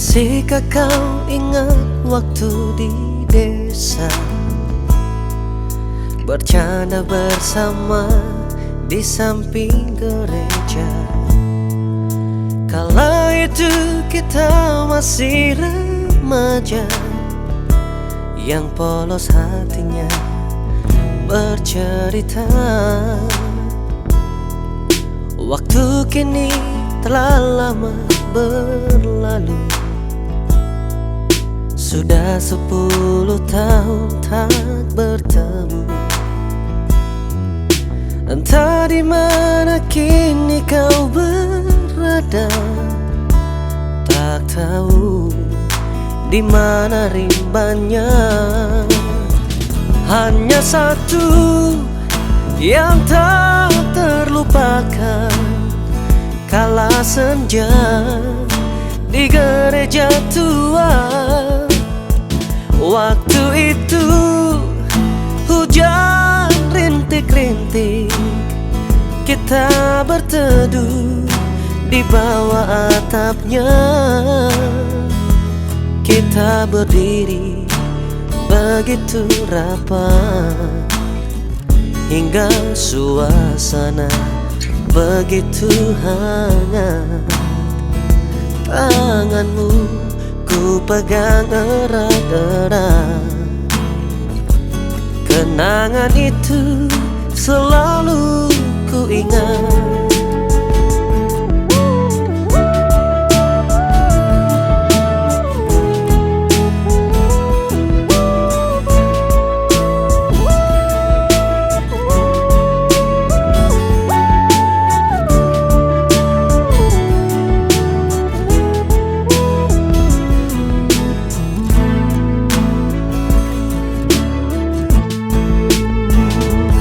Masihkah kau ingat waktu di desa, bercanda bersama di samping gereja? Kala itu kita masih remaja, yang polos hatinya bercerita. Waktu kini telah lama berlalu, sudah 10 tahun tak bertemu. Entah di mana kini kau berada, tak tahu di mana rimbanya. Hanya satu yang tak terlupakan, kala senja di gereja tua. Waktu itu hujan rintik-rintik, kita berteduh di bawah atapnya. Kita berdiri begitu rapat, hingga suasana begitu hangat. Tanganmu ku pegang erat-erat. Kenangan itu selalu ku ingat.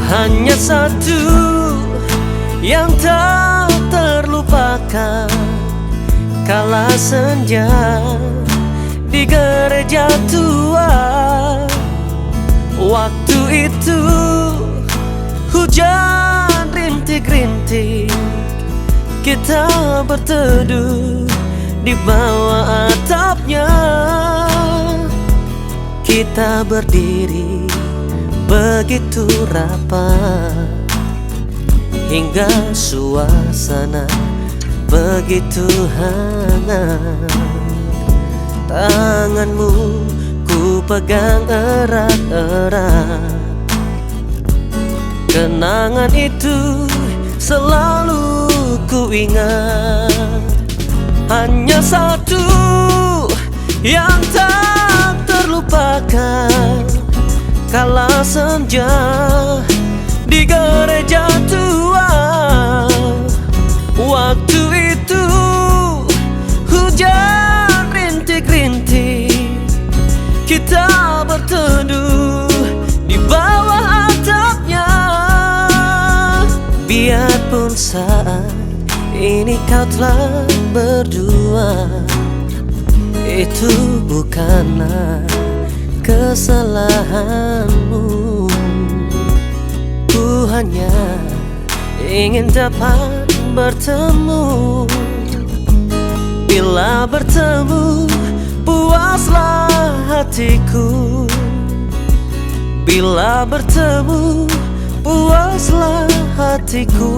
Hanya satu yang tak terlupakan, kala senja di gereja tua. Waktu itu hujan rintik-rintik, kita berteduh di bawah atapnya. Kita berdiri begitu rapat, hingga suasana begitu hangat. Tanganmu ku pegang erat-erat. Kenangan itu selalu ku ingat. Hanya satu yang tak terlupakan, kala senja di gereja tua. Waktu itu hujan rintik-rintik, kita berteduh di bawah atapnya. Biarpun saat ini kau telah berdua, itu bukanlah kesalahanmu. Ku hanya ingin dapat bertemu. Bila bertemu, puaslah hatiku. Bila bertemu, puaslah hatiku.